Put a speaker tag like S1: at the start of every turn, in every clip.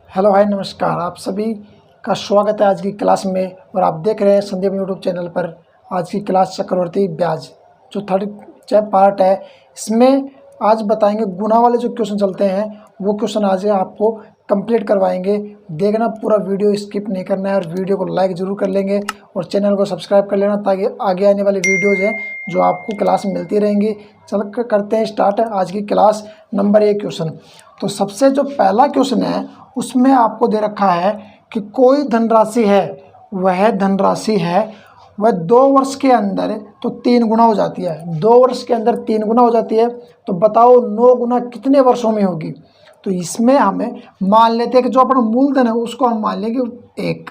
S1: Hello hi नमस्कार। आप सभी का स्वागत है आज की क्लास में और आप देख रहे हैं संदीप यूट्यूब चैनल पर। आज की क्लास चक्रवर्ती ब्याज जो थर्ड पार्ट है, इसमें आज बताएंगे गुना वाले जो क्वेश्चन चलते हैं वो क्वेश्चन आज आपको कंप्लीट करवाएंगे। देखना पूरा वीडियो, स्किप नहीं करना है और वीडियो को लाइक ज़रूर कर लेंगे और चैनल को सब्सक्राइब कर लेना ताकि आगे आने वाली वीडियोज़ हैं जो आपको क्लास में मिलती रहेंगी। चल करते हैं स्टार्ट आज की क्लास। Number 1 question. तो सबसे जो पहला क्वेश्चन है उसमें आपको दे रखा है कि कोई धनराशि है, वह धनराशि है वह 2 वर्ष के अंदर तो 3 गुना हो जाती है। 2 वर्ष के अंदर 3 गुना हो जाती है, तो बताओ 9 गुना कितने वर्षों में होगी। तो इसमें हमें मान लेते हैं कि जो अपना मूलधन है उसको हम मान लेंगे 1।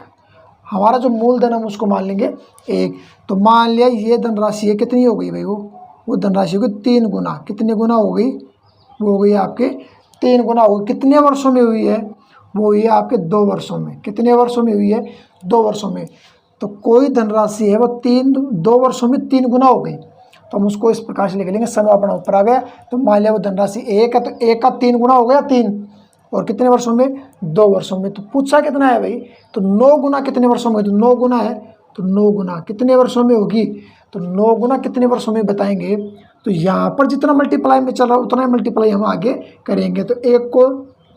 S1: हमारा जो मूलधन है उसको मान लेंगे 1। तो मान लिया ये धनराशि है, कितनी हो गई भाई, वो धनराशि होगी 3 गुना। कितने गुना हो गई, वो हो गई आपके 3 गुना हो गई। कितने वर्षों में हुई है, वो हुई है आपके 2 वर्षों में। कितने वर्षों में हुई है, 2 वर्षों में। तो कोई धनराशि है वो 2 वर्षों में 3 गुना हो गई। तो हम उसको इस प्रकार से लिख लेंगे, समय अपना ऊपर आ गया। तो मान लिया वो धनराशि 1 है, तो 1 का 3 गुना हो गया 3, और कितने वर्षों में, 2 वर्षों में। तो पूछा कितना है भाई, तो 9 गुना कितने वर्षों में। तो 9 गुना है, तो 9 गुना कितने वर्षों में होगी। तो 9 गुना कितने वर्षों में बताएंगे। तो यहाँ पर जितना मल्टीप्लाई में चल रहा है उतना ही मल्टीप्लाई हम आगे करेंगे। तो 1 को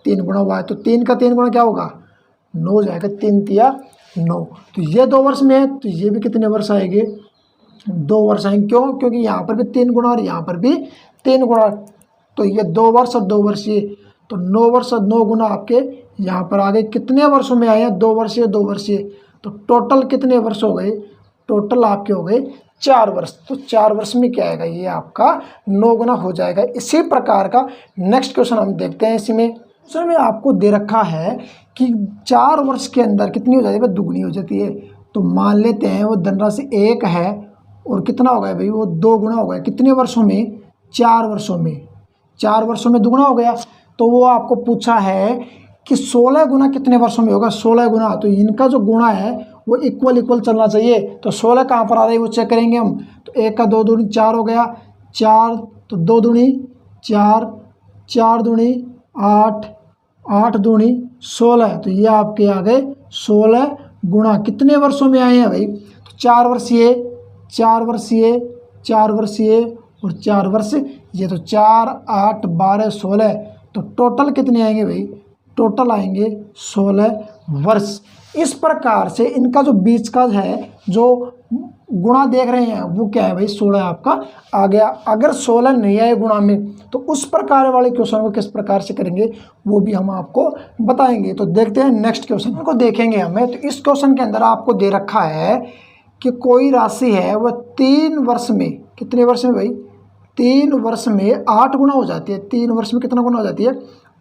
S1: 3 गुना हुआ है, तो 3 का 3 गुना क्या होगा, 9 हो जाएगा। 3 तिया 9। तो ये 2 वर्ष में है, तो ये भी कितने वर्ष आएंगे, 2 वर्ष आएंगे। क्यों, क्योंकि यहाँ पर भी 3 गुना और यहाँ पर भी 3 गुना। तो ये 2 वर्ष और 2 वर्ष ये, तो 9 वर्ष और 9 गुना आपके यहाँ पर आ गए। कितने वर्षों में आए हैं, 2 वर्षीय 2 वर्षीय। तो टोटल कितने वर्ष हो गए, टोटल आपके हो गए 4 वर्ष। तो 4 वर्ष में क्या आएगा, ये आपका 9 गुना हो जाएगा। इसी प्रकार का नेक्स्ट क्वेश्चन हम देखते हैं। इसी में आपको दे रखा है कि 4 वर्ष के अंदर कितनी हो जाती है, दुगनी हो जाती है। तो मान लेते हैं वो धनराशि 1 है और कितना हो गया भाई, वो 2 गुना हो गया। कितने वर्षों में, 4 वर्षों में। 4 वर्षों में दुगुना हो गया। तो वो आपको पूछा है कि 16 गुना कितने वर्षों में होगा। 16 गुना, तो इनका जो गुणा है वो इक्वल चलना चाहिए। तो 16 कहाँ पर आ रही है वो चेक करेंगे हम। तो 1 का 2 दूनी 4 हो गया, 4 तो 2 दूनी 4, 4 दूनी 8, 8 दूनी 16। तो ये आपके आ गए 16 गुना। कितने वर्षों में आए हैं भाई, तो 4 वर्षीय 4 वर्षीय 4 वर्षीय और 4 वर्ष ये। तो 4 8 12 16। तो टोटल कितने आएंगे भाई, टोटल आएंगे 16 वर्ष। इस प्रकार से इनका जो बीच का है जो गुणा देख रहे हैं वो क्या है भाई, 16 आपका आ गया। अगर 16 नहीं आए गुणा में तो उस प्रकार वाले क्वेश्चन को किस प्रकार से करेंगे वो भी हम आपको बताएंगे। तो देखते हैं नेक्स्ट क्वेश्चन को देखेंगे हमें। तो इस क्वेश्चन के अंदर आपको दे रखा है कि कोई राशि है वह 3 वर्ष में, कितने वर्ष में भाई, 3 वर्ष में 8 गुना हो जाती है। 3 वर्ष में कितना गुना हो जाती है,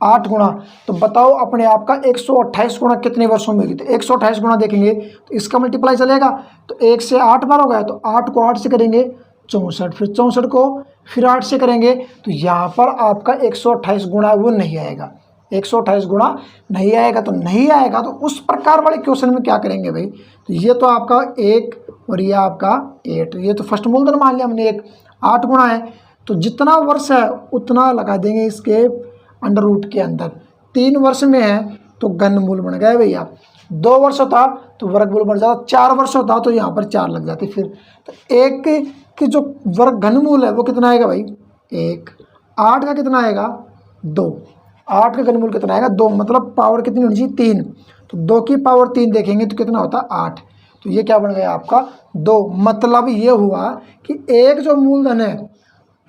S1: 8 गुना। तो बताओ अपने आप का 128 गुना कितने वर्षों में होगी। तो 128 गुना देखेंगे तो इसका मल्टीप्लाई चलेगा। तो 1 से 8 बार हो गया, तो 8 को 8 से करेंगे 64, फिर 64 को फिर 8 से करेंगे। तो यहाँ पर आपका 128 गुना वो नहीं आएगा, 128 गुना नहीं आएगा। तो नहीं आएगा तो उस प्रकार वाले क्वेश्चन में क्या करेंगे भाई। तो ये तो आपका 1 और ये आपका 8, ये तो फर्स्ट मूलधन मान लिया हमने 1, 8 गुना है। तो जितना वर्ष है उतना लगा देंगे इसके अंडर रूट के अंदर। 3 वर्ष में है तो घनमूल बन गया भैया। 2 वर्ष होता तो वर्गमूल बन जाता, 4 वर्ष होता तो यहाँ पर 4 लग जाते फिर। तो 1 की जो वर्ग घनमूल है वो कितना आएगा भाई, 1। 8 का कितना आएगा, 2। 8 का घनमूल कितना आएगा, 2। मतलब पावर कितनी होनी चाहिए, 3। तो 2 की पावर 3 देखेंगे तो कितना होता है, 8। तो ये क्या बन गया आपका, 2। मतलब ये हुआ कि एक जो मूलधन है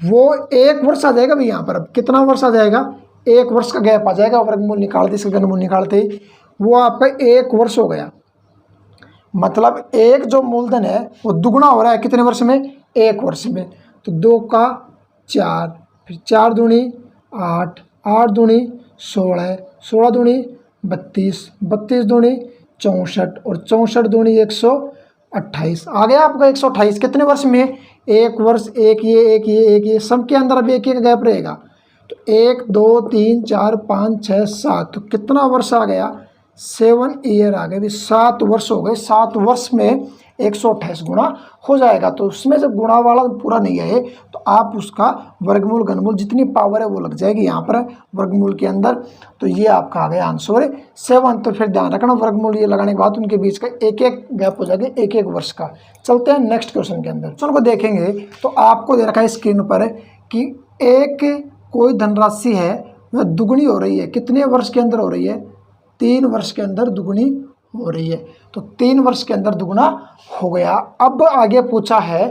S1: वो 1 वर्ष आ जाएगा भाई। यहाँ पर अब कितना वर्ष आ जाएगा, 1 वर्ष का गैप आ जाएगा। वर्गमूल निकालते, इसका घनमूल निकालते ही वो आपका 1 वर्ष हो गया। मतलब एक जो मूलधन है वो दुगुना हो रहा है कितने वर्ष में, 1 वर्ष में। तो 2 का 4, फिर 4 दूनी 8, 8 दूनी 16, 16 दूनी 32, 32 दूनी 64 और 64 दूनी 128। आ गया आपका 128। कितने वर्ष में, 1 वर्ष, एक ये सब के अंदर अब एक गैप रहेगा। तो 1 2 3 4 5 6 7, तो कितना वर्ष आ गया, 7 ईयर आ गए, 7 वर्ष हो गए। 7 वर्ष में 128 गुना हो जाएगा। तो उसमें जब गुणा वाला पूरा नहीं आए तो आप उसका वर्गमूल घनमूल जितनी पावर है वो लग जाएगी यहाँ पर वर्गमूल के अंदर। तो ये आपका आ गया आंसर 7। तो फिर ध्यान रखना वर्गमूल ये लगाने के बाद उनके बीच का एक एक गैप हो जाएगा, एक एक वर्ष का। चलते हैं नेक्स्ट क्वेश्चन के अंदर। क्वेश्चन को देखेंगे तो आपको दे रखा है स्क्रीन पर कि एक कोई धनराशि है वह दुगनी हो रही है, कितने वर्ष के अंदर हो रही है? 3 वर्ष के अंदर दुगनी हो रही है। तो 3 वर्ष के अंदर दुगना हो गया। अब आगे पूछा है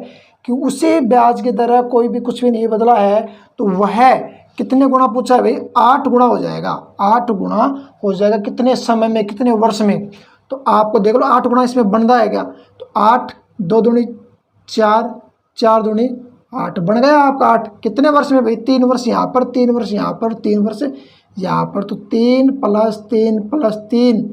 S1: कि उसी ब्याज की दर कोई भी कुछ भी नहीं बदला है तो वह कितने गुना पूछा है भाई? 8 गुना हो जाएगा। 8 गुना हो जाएगा कितने समय में, कितने वर्ष में? तो आपको देख लो 8 गुना इसमें बन जाएगा। तो 8 2 दूनी 4, 4 दूनी 8 बन गया आपका 8। कितने वर्ष में भाई? 3 वर्ष यहाँ पर, 3 वर्ष यहाँ पर, 3 वर्ष यहाँ पर। तो 3 + 3 + 3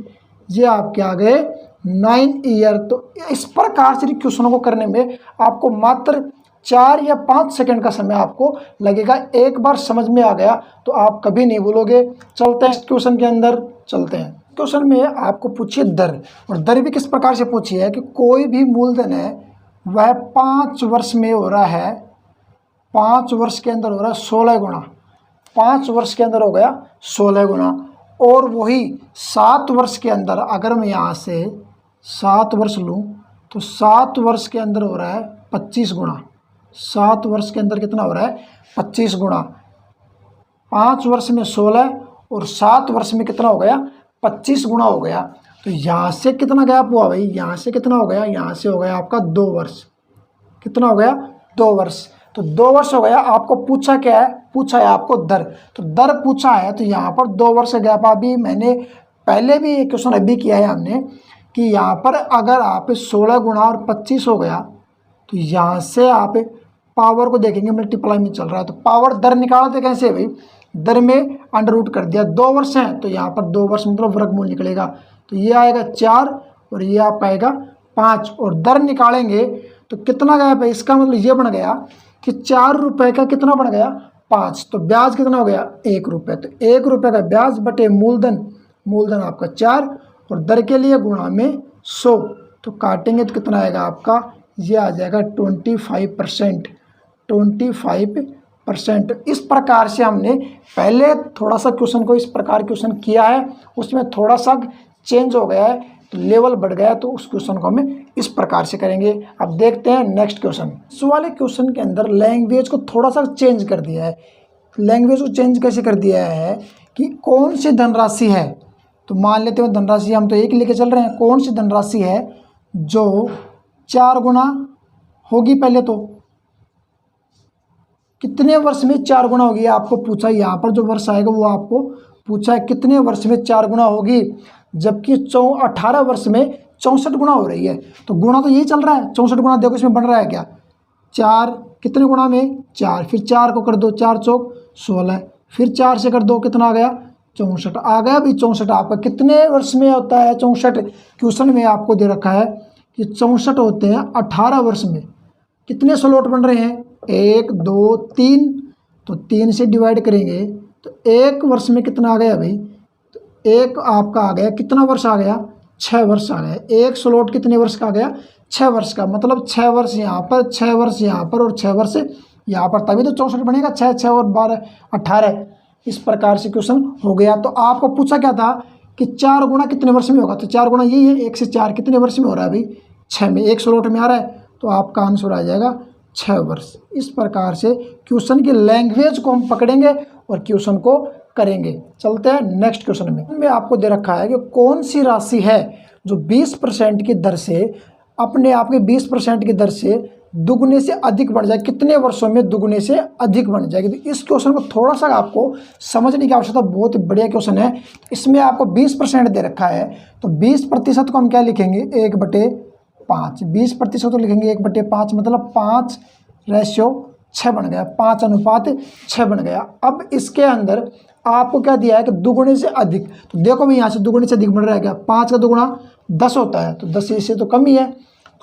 S1: ये आपके आ गए 9 ईयर। तो इस प्रकार से क्वेश्चनों को करने में आपको मात्र 4 या 5 सेकंड का समय आपको लगेगा। एक बार समझ में आ गया तो आप कभी नहीं भूलोगे। चलते हैं क्वेश्चन के अंदर। चलते हैं क्वेश्चन में आपको पूछिए दर, और दर भी किस प्रकार से पूछी है कि कोई भी मूलधन है वह 5 वर्ष में हो रहा है, 5 वर्ष के अंदर हो रहा है 16 गुना। 5 वर्ष के अंदर हो गया 16 गुना। और वही 7 वर्ष के अंदर अगर मैं यहाँ से 7 वर्ष लूँ तो 7 वर्ष के अंदर हो रहा है 25 गुना। 7 वर्ष के अंदर कितना हो रहा है? 25 गुना। 5 वर्ष में 16 और 7 वर्ष में कितना हो गया? 25 गुना हो गया। तो यहाँ से कितना गैप हुआ भाई? यहाँ से कितना हो गया? यहाँ से हो गया आपका 2 वर्ष। कितना हो गया? 2 वर्ष। तो 2 वर्ष हो गया। आपको पूछा क्या है? पूछा है आपको दर। तो दर पूछा है तो यहाँ पर 2 वर्ष का गैप। अभी मैंने पहले भी एक क्वेश्चन अभी किया है हमने कि यहाँ पर अगर आप 16 गुना और 25 हो गया तो यहाँ से आप पावर को देखेंगे मल्टीप्लाई में चल रहा है। तो पावर दर निकालते कैसे भाई? दर में अंडर कर दिया। 2 वर्ष हैं तो यहाँ पर 2 वर्ष मतलब वर्गमूल निकलेगा। तो ये आएगा 4 और ये आप आएगा 5। और दर निकालेंगे तो कितना गया भाई? इसका मतलब ये बन गया कि 4 रुपये का कितना बन गया? 5। तो ब्याज कितना हो गया? 1 रुपये। तो 1 रुपये का ब्याज बटे मूलधन, मूलधन आपका 4 और दर के लिए गुणा में 100। तो काटेंगे तो कितना आएगा आपका? ये आ जाएगा 25%। 25%। इस प्रकार से हमने पहले थोड़ा सा क्वेश्चन को इस प्रकार क्वेश्चन किया है, उसमें थोड़ा सा चेंज हो गया है, तो लेवल बढ़ गया। तो उस क्वेश्चन को हमें इस प्रकार से करेंगे। अब देखते हैं नेक्स्ट क्वेश्चन। इस वाले क्वेश्चन के अंदर लैंग्वेज को थोड़ा सा चेंज कर दिया है। लैंग्वेज को चेंज कैसे कर दिया है कि कौन सी धनराशि है? तो मान लेते हो धनराशि हम तो एक लेके चल रहे हैं। कौन सी धनराशि है जो 4 गुना होगी? पहले तो कितने वर्ष में 4 गुना होगी आपको पूछा। यहाँ पर जो वर्ष आएगा वो आपको पूछा है कितने वर्ष में 4 गुना होगी, जबकि 18 वर्ष में 64 गुना हो रही है। तो गुणा तो यही चल रहा है। 64 गुना देखो इसमें बन रहा है क्या? 4 कितने गुणा में? 4। फिर 4 को कर दो, 4 चौक 16। फिर 4 से कर दो, कितना आ गया? 64 आ गया भी। 64 आपका कितने वर्ष में होता है? 64 क्वेश्चन में आपको दे रखा है कि 64 होते हैं 18 वर्ष में। कितने स्लॉट बन रहे हैं? 1 2 3। तो 3 से डिवाइड करेंगे तो 1 वर्ष में कितना आ गया भाई? तो 1 आपका आ गया, कितना वर्ष आ गया? 6 वर्ष आ गया। 1 स्लॉट कितने वर्ष का आ गया? 6 वर्ष का। मतलब 6 वर्ष यहाँ पर, 6 वर्ष यहाँ पर और 6 वर्ष यहाँ पर, तभी तो 64 बनेगा। 6 6 और 12 18। इस प्रकार से क्वेश्चन हो गया। तो आपको पूछा क्या था कि 4 गुना कितने वर्ष में होगा? तो 4 गुना यही है, 1 से 4 कितने वर्ष में हो रहा है भाई? 6 में। 1 स्लॉट में आ रहा है तो आपका आंसर आ जाएगा 6 वर्ष। इस प्रकार से क्वेश्चन की लैंग्वेज को हम पकड़ेंगे और क्वेश्चन को करेंगे। चलते हैं नेक्स्ट क्वेश्चन में। आपको दे रखा है कि कौन सी राशि है जो 20% की दर से अपने आप के 20% की दर से दुगने से अधिक बढ़ जाए, कितने वर्षों में दुगने से अधिक बढ़ जाएगी। तो इस क्वेश्चन को थोड़ा सा आपको समझने की आवश्यकता, बहुत ही बढ़िया क्वेश्चन है। इसमें आपको 20% दे रखा है तो 20% को हम क्या लिखेंगे? 1/5। 20% तो लिखेंगे 1/5, मतलब 5/6 बन गया, 5:6 बन गया। अब इसके अंदर आपको क्या दिया है कि दुगुने से अधिक। तो देखो भाई यहाँ से दुगुने से अधिक बन रहा है क्या? 5 का दुगुना 10 होता है, तो 10 से तो कम ही है।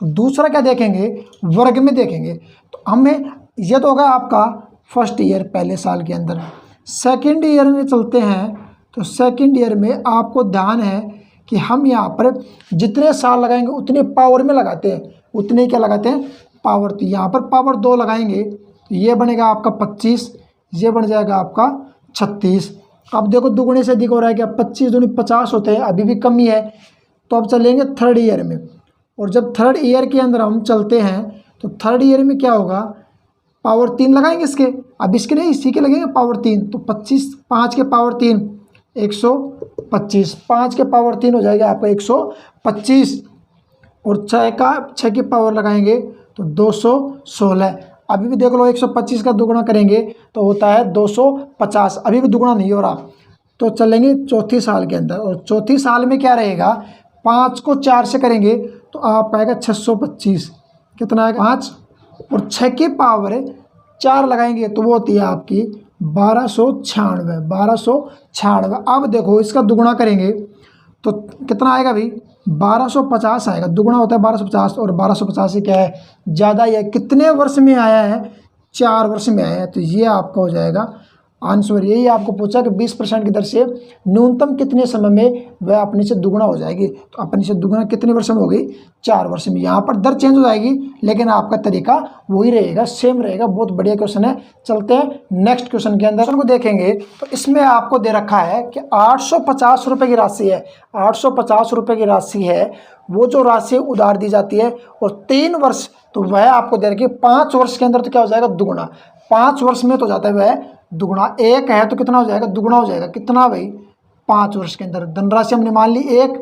S1: तो दूसरा क्या देखेंगे? वर्ग में देखेंगे। तो हमें यह तो होगा आपका फर्स्ट ईयर, पहले साल के अंदर। सेकंड ईयर में चलते हैं तो सेकंड ईयर में आपको ध्यान है कि हम यहाँ पर जितने साल लगाएंगे उतने पावर में लगाते हैं। उतने क्या लगाते हैं पावर। तो यहाँ पर पावर 2 लगाएंगे तो ये बनेगा आपका 25, ये बन जाएगा आपका 36। अब देखो दुगुने से अधिक हो रहा है, क्या 25 दूनी 50 होते हैं, अभी भी कमी है। तो अब चलेंगे थर्ड ईयर में, और जब थर्ड ईयर के अंदर हम चलते हैं तो थर्ड ईयर में क्या होगा, पावर 3 लगाएंगे इसके, अब इसके नहीं इसी के लगेंगे पावर 3। तो 25, 5 के पावर 3 125, 5 के पावर 3 हो जाएगा आपका 125, और 6 की पावर लगाएंगे तो 216। अभी भी देख लो 125 का दुगुना करेंगे तो होता है 250, अभी भी दुगुना नहीं हो रहा। तो चलेंगे चौथी साल के अंदर, और चौथी साल में क्या रहेगा, 5 को 4 से करेंगे तो आप आएगा 625। कितना आएगा 5, और 6 की पावर 4 लगाएंगे तो वो होती है आपकी 1296। अब देखो इसका दुगुना करेंगे तो कितना आएगा भाई, 1250 आएगा। दुगुना होता है 1250, और 1250 से क्या है ज़्यादा ही है। कितने वर्ष में आया है, 4 वर्ष में आया है। तो ये आपका हो जाएगा आंसर। यही आपको पूछा कि 20% की दर से न्यूनतम कितने समय में वह अपने से दुगुना हो जाएगी। तो अपने से दुगुना कितने वर्ष में हो गई, 4 वर्ष में। यहाँ पर दर चेंज हो जाएगी लेकिन आपका तरीका वही रहेगा, सेम रहेगा। बहुत बढ़िया क्वेश्चन है। चलते हैं नेक्स्ट क्वेश्चन के अंदर को देखेंगे। तो इसमें आपको दे रखा है कि 850 रुपये की राशि है, 850 रुपये की राशि है, वो जो राशि उधार दी जाती है, और 3 वर्ष तो वह आपको दे रखी है। 5 वर्ष के अंदर तो क्या हो जाएगा दुगुना, 5 वर्ष में तो जाता है वह दुगुना। 1 है तो कितना हो जाएगा, दुगुना हो जाएगा। कितना भाई, 5 वर्ष के अंदर। धनराशि हमने मान ली 1,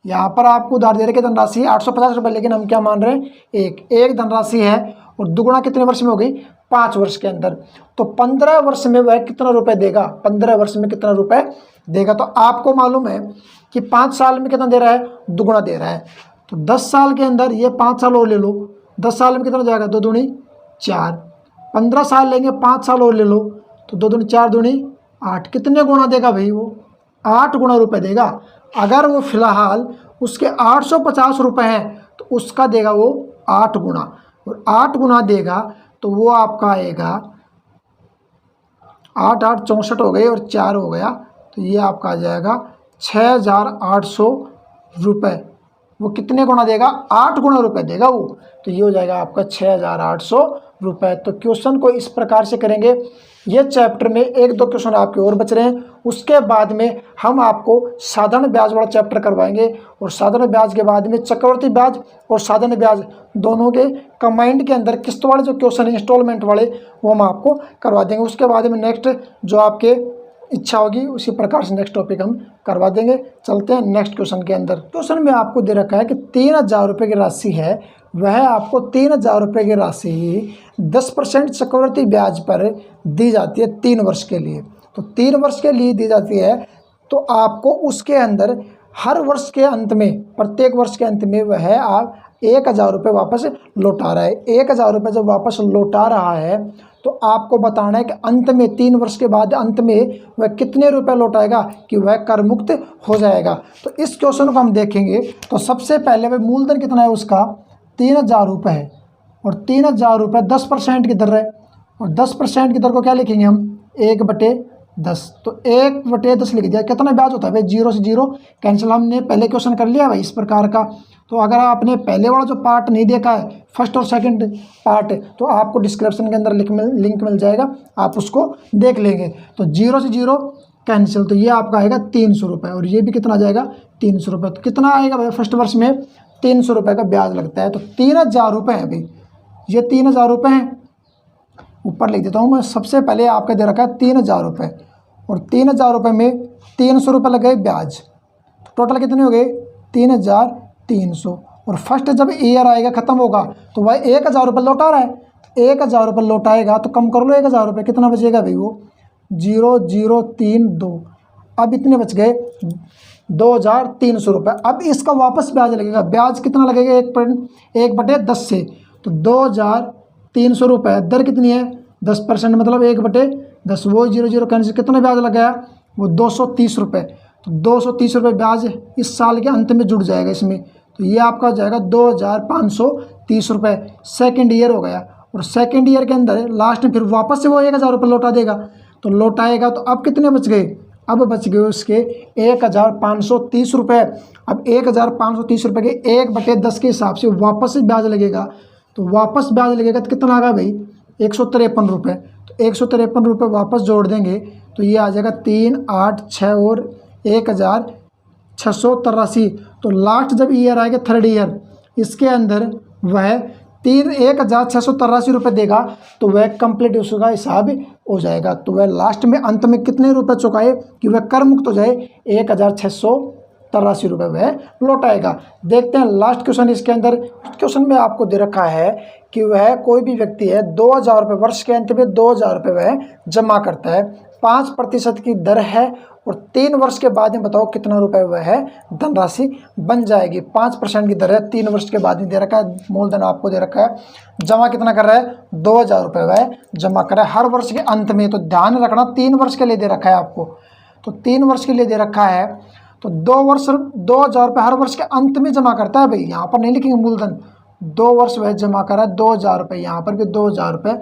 S1: यहाँ पर आपको उधार दे रखे धनराशि 850 रुपये, लेकिन हम क्या मान रहे हैं, एक धनराशि है, और दुगुना कितने वर्ष में हो गई, 5 वर्ष के अंदर। तो 15 वर्ष में वह कितना रुपए देगा, 15 वर्ष में कितना रुपए देगा। तो आपको मालूम है कि 5 साल में कितना दे रहा है, दुगुना दे रहा है। तो 10 साल के अंदर ये 5 साल और ले लो, 10 साल में कितना हो जाएगा, 2 दूनी 4। 15 साल लेंगे, 5 साल और ले लो, तो 2 दूनी 4 दूनी 8। कितने गुना देगा भाई, वो 8 गुना रुपए देगा। अगर वो फिलहाल उसके 850 रुपये हैं तो उसका देगा वो 8 गुना, और 8 गुना देगा तो वो आपका आएगा 8 8 64 हो गए, और 4 हो गया, तो ये आपका आ जाएगा 6800 रुपये। वो कितने गुना देगा, 8 गुना रुपए देगा वो। तो ये हो जाएगा आपका 6800 रुपये। तो क्वेश्चन को इस प्रकार से करेंगे। ये चैप्टर में 1-2 क्वेश्चन आपके और बच रहे हैं। उसके बाद में हम आपको साधारण ब्याज वाला चैप्टर करवाएंगे, और साधारण ब्याज के बाद में चक्रवर्ती ब्याज और साधारण ब्याज दोनों के कंबाइंड के अंदर किस्त वाले जो क्वेश्चन है इंस्टॉलमेंट वाले, वो हम आपको करवा देंगे। उसके बाद में नेक्स्ट जो आपके इच्छा होगी उसी प्रकार से नेक्स्ट टॉपिक हम करवा देंगे। चलते हैं नेक्स्ट क्वेश्चन के अंदर। क्वेश्चन में आपको दे रखा है कि 3000 रुपये की राशि है, वह आपको 3000 रुपये की राशि 10% चक्रवर्ती ब्याज पर दी जाती है 3 वर्ष के लिए। तो 3 वर्ष के लिए दी जाती है, तो आपको उसके अंदर हर वर्ष के अंत में, प्रत्येक वर्ष के अंत में वह आप 1000 रुपये वापस लौटा रहा है। 1000 रुपये जब वापस लौटा रहा है तो आपको बताना है कि अंत में 3 वर्ष के बाद अंत में वह कितने रुपए लौटाएगा कि वह कर मुक्त हो जाएगा। तो इस क्वेश्चन को हम देखेंगे। तो सबसे पहले वह मूलधन कितना है उसका, 3000 रुपये है, और 3000 रुपये 10% की दर है, और 10% की दर को क्या लिखेंगे हम, 1/10। तो 1/10 लिख दिया। कितना ब्याज होता है भाई, 0 से 0 कैंसिल। हमने पहले क्वेश्चन कर लिया भाई इस प्रकार का। तो अगर आपने पहले वाला जो पार्ट नहीं देखा है, फर्स्ट और सेकंड पार्ट, तो आपको डिस्क्रिप्शन के अंदर लिंक मिल जाएगा, आप उसको देख लेंगे। तो 0 से 0 कैंसिल, तो ये आपका आएगा 300 रुपये, और ये भी कितना आ जाएगा, 300 रुपये। तो कितना आएगा भाई, फर्स्ट वर्ष में 300 रुपये का ब्याज लगता है। तो 3000 रुपये है भाई, ये 3000 रुपये हैं। ऊपर लिख देता हूँ मैं। सबसे पहले आपका दे रखा है 3000 रुपये, और 3000 रुपये में 300 रुपये लगे ब्याज, तो टोटल कितने हो गए, 3300। और फर्स्ट जब ईयर आएगा, ख़त्म होगा, तो वह 1000 रुपये लौटा रहा है। 1000 रुपये लौटाएगा तो कम कर लो 1000 रुपये, कितना बचेगा भाई, वो 0032। अब इतने बच गए 2300 रुपये। अब इसका वापस ब्याज लगेगा। ब्याज कितना लगेगा, 1/10 से, तो 2300 रुपये। दर कितनी है, 10%, मतलब 1/10। वो 00 कैंसिल, कितना ब्याज लगाया, वो 230 रुपये। तो 230 रुपये ब्याज इस साल के अंत में जुड़ जाएगा इसमें। तो ये आपका हो जाएगा 2530 रुपये। सेकेंड ईयर हो गया, और सेकेंड ईयर के अंदर लास्ट में फिर वापस से वो 1000 रुपये लौटा देगा। तो लौटाएगा तो अब कितने बच गए, अब बच गए उसके 1530 रुपये। अब 1530 रुपये के 1/10 के हिसाब से वापस से ब्याज लगेगा, तो वापस ब्याज लगेगा तो कितना आ गया भाई 153 रुपये। तो 153 रुपये वापस जोड़ देंगे तो ये आ जाएगा 3, 8, 6 और 1683। तो लास्ट जब ईयर आएगा थर्ड ईयर, इसके अंदर वह 1683 रुपये देगा, तो वह कंप्लीट उसका हिसाब हो जाएगा। तो वह लास्ट में अंत में कितने रुपए चुकाए कि वह कर मुक्त हो जाए, 1683 रुपये वह लौटाएगा। देखते हैं लास्ट क्वेश्चन। इसके अंदर क्वेश्चन में आपको दे रखा है कि वह कोई भी व्यक्ति है 2000 रुपये वर्ष के अंत में 2000 रुपये वह जमा करता है, 5% की दर है और 3 वर्ष के बाद में बताओ कितना रुपए वह है धनराशि बन जाएगी। 5% की दर है, 3 वर्ष के बाद में दे रखा है, मूलधन आपको दे रखा है, जमा कितना कर रहा है 2000 रुपये वह जमा कर रहा है हर वर्ष के अंत में। तो ध्यान रखना 3 वर्ष के लिए दे रखा है आपको, तो 3 वर्ष के लिए दे रखा है, तो 2000 रुपये हर वर्ष के अंत में जमा करता है भाई। यहाँ पर नहीं लिखेंगे मूलधन, 2 वर्ष वह जमा कर रहा है 2000 रुपये, यहाँ पर भी 2000 रुपये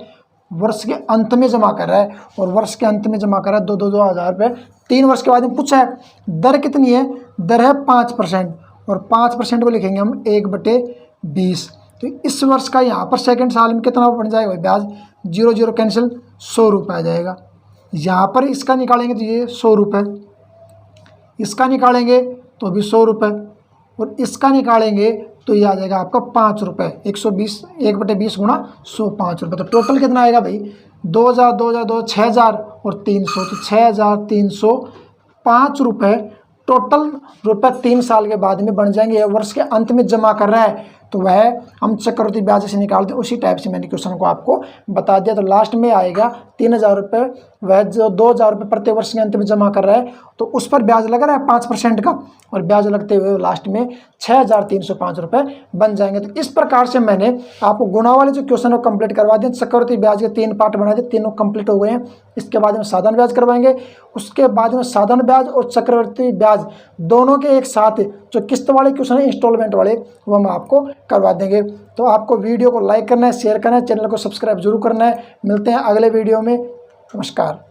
S1: वर्ष के अंत में जमा कर रहा है, और वर्ष के अंत में जमा कर रहा है 2000 रुपये। 3 वर्ष के बाद में पूछा है दर कितनी है, दर है 5%, और 5% को लिखेंगे हम 1/20। तो इस वर्ष का यहाँ पर सेकंड साल में कितना बन जाएगा ब्याज, 0 कैंसिल 100 रुपये आ जाएगा। यहाँ पर इसका निकालेंगे तो ये 100 रुपये, इसका निकालेंगे तो भी 100 रुपये, और इसका निकालेंगे तो ये आ जाएगा आपका 5 रुपये। 120 1/20 गुणा 100 5 रुपये। तो टोटल कितना आएगा भाई 2000 2000 2 6000 और 300, तो 6305 रुपये टोटल रुपये 3 साल के बाद में बन जाएंगे। वर्ष के अंत में जमा कर रहा है तो वह हम चक्रवृद्धि ब्याज से निकालते हैं, उसी टाइप से मैंने क्वेश्चन को आपको बता दिया। तो लास्ट में आएगा 3000 रुपये, वह जो 2000 रुपये प्रति वर्ष के अंत में जमा कर रहा है तो उस पर ब्याज लग रहा है 5% का, और ब्याज लगते हुए लास्ट में 6305 रुपये बन जाएंगे। तो इस प्रकार से मैंने आपको गुणा वाले जो क्वेश्चन को कंप्लीट करवा दिए। चक्रवृद्धि ब्याज के 3 पार्ट बना दिए, तीनों कंप्लीट हो गए हैं। इसके बाद में साधारण ब्याज करवाएंगे, उसके बाद में साधारण ब्याज और चक्रवृद्धि ब्याज दोनों के एक साथ जो किस्त वाले क्वेश्चन है इंस्टॉलमेंट वाले वो हम आपको करवा देंगे। तो आपको वीडियो को लाइक करना है, शेयर करना है, चैनल को सब्सक्राइब जरूर करना है। मिलते हैं अगले वीडियो में। नमस्कार।